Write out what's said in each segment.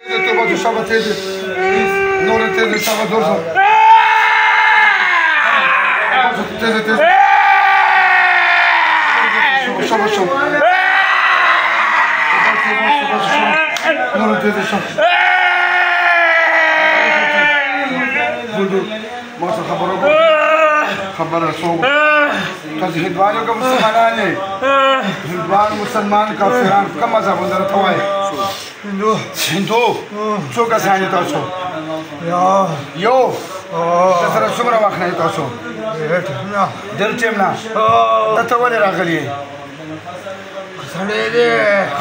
Tu şaba teyze. Nuri teyze şaba dursun. Teyze teyze. Şaba şaba. Nuri teyze şaba. Dur. Masa خبره کو خبره سو تاسو هندوانو کوم مسلمانان دي هندوان مسلمان کافران کوم مذهب اندر توای هندو څو کسان تاسو یو تاسو څومره وخت نه تاسو دلته نه ته ولې راغلی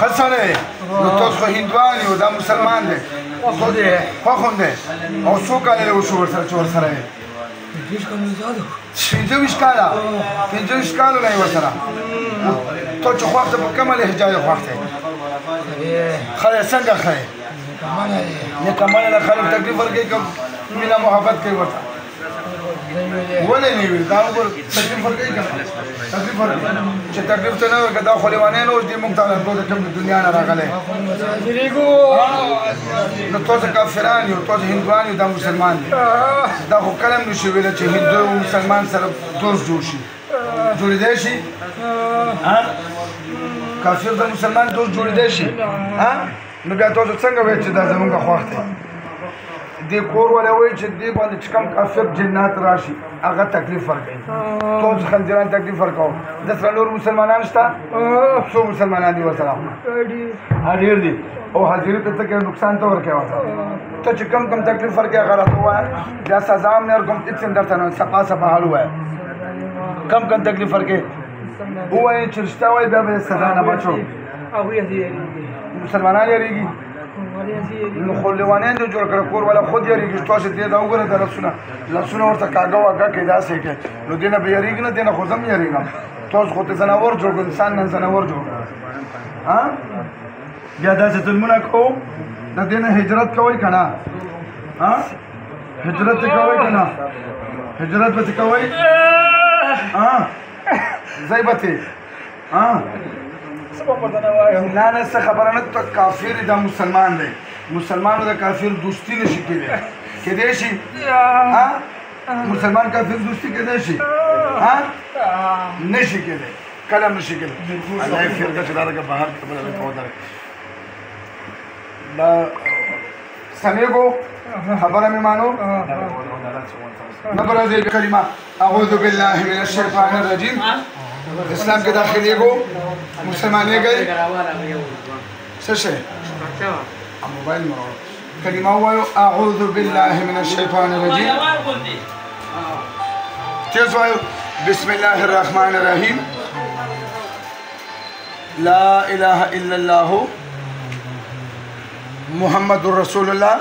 خسنه نو تاسو هندوان یو دا مسلمان دي خو خونده او څو کاله له وشو سره پنځه کاله نه ورسره ته چې وخت په کومه لهجه وخت خله څنګه خله نه کمال له خلک تکلیف ورکړي کوم مینا محبت کوي ورته ولې نه وي دا وګور تکلیف ورکړي تکلیف ورکړي چې تکلیف ته نه ورکړي دا خو لیوانه نو دې موږ ته د دنیا نه راغله نو تاسو کافران یو تاسو هندوان یو دا مسلمان دي دا خو کلم نشي ویل چې هندو او مسلمان سره دوست جوړ شي جوړېدای شي کافر د مسلمان دوست جوړېدای شي نو بیا تاسو څنګه وایئ چې دا زموږ خوښ دی دې کور ولا وایي چې دې باندې چې کوم کافر جنات راشي هغه تکلیف ورکوي تاسو خنجران تکلیف ورکوو دسره نور مسلمانان شته څو مسلمانان دي ورسره ډېر دي او حاضري ته څه نقصان ته ورکوي ورته ته چې کم تکلیف ورکوي هغه راته ووایه بیا سزا هم نه ورکوم هېڅ هم درته نه صفا حال ووایه کم تکلیف ورکوي ووایي چې رښتیا وایي بیا به سزا نه بچو مسلمانان یېرېږي نو خو لیوانیان دې جوړ کړه کور والا خود یېرېږي تاسو دې دا وګوره د لاسونه ورته کاږه واږه کوي داسې کوي نو دې نه به یېرېږي نه دې نه خو زه هم یېرېږم تاسو خو ته ځناور جوړ کړو انسان نه ځناور جوړ کړو بیا داسې ظلمونه کوو د دې نه هجرت کوئ که نه هجرت یې کوئ که نه هجرت به یې کوئ ځای به تې نه څه خبره نه ته کافر دا مسلمان دی مسلمانو د کافر دوستي نشي کېدای شي مسلمان کافر دوستي کېدای شي نشي کېدای کله هم نشي کېدای الله یې خیر کړه چې دا لږه بهر خبره درته ودرېږي دا سمیږو خبره مې مانو نه به راځي کلمه اعوذ بالله من الشیطان الرجیم اسلام کې داخليږو مسلمانې گئے څه شي موبایل مرو کلمه وایو اعوذ بالله من الشیطان الرجیم تیز وایو بسم الله الرحمن الرحیم لا اله الا الله محمد رسول الله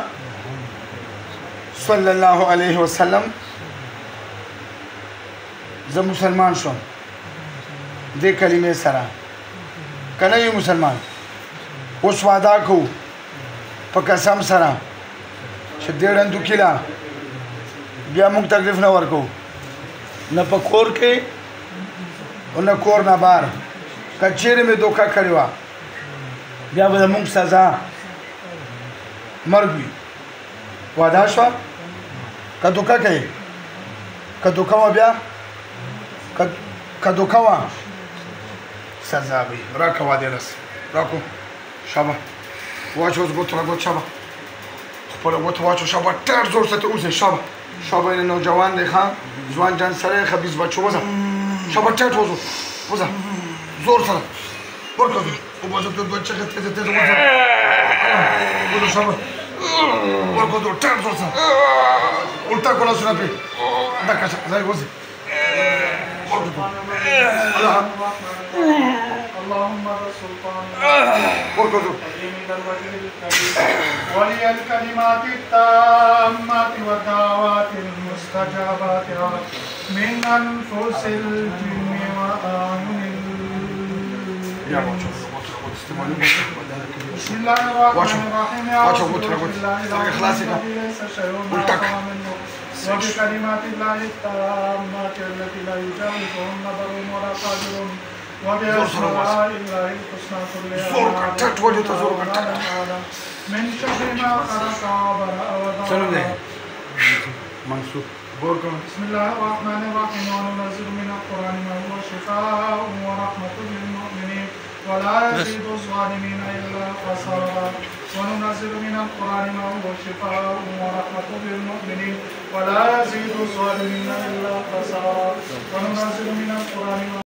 صلی الله علیه وسلم زه مسلمان شوم دې کلمې سره که نه یو مسلمان اوس وعده کوو په قسم سره چې دې ړندو کیله بیا موږ تکلیف نه ورکوو نه په کور کې او نه کور نه بار که چیرې مې دوکه کړې وه بیا به زموږ سزا مرګ وي وعده شوه که دوکه کوې که دوکه وه بیا که دوکه وه سزا وي راکه وعدې رس راکو شابه واچو اوس ګوتو راګوت شابه خپله ګوته واچو شابه ډېر زور سره اوسئ شابه شابه یې نوجوان دی ښه ځوان جان سړی خبیث بچو وځه شابه ټیټ وځو وځه زور سره ورکړه وباسه ته دوه چغې تېزه وځه وځه شابه ورکړه ټیټ زور سره الټا کړه لاسونه پرې دا کچه ځای وځي اللهم السلطان ولي الكلمات التامات والدعوات المستجابات من انفس الجن واعين بسم الله الرحمن الرحيم يا رب وبكلمات الله التامات التي لا يجاوزهن بر ولا قادر وبأسماء الله الحسنى كلها من شر ما خلق وبرأ وضرع. بسم الله الرحمن الرحيم وننزل من القرآن ما هو شفاء ورحمة للمؤمنين ولا يزيد الظالمين إلا خسارا. وننزل من القرآن ما هو شفاء ورحمة للمؤمنين ولا يزيد الظالمين إلا خسارا. وننزل من القرآن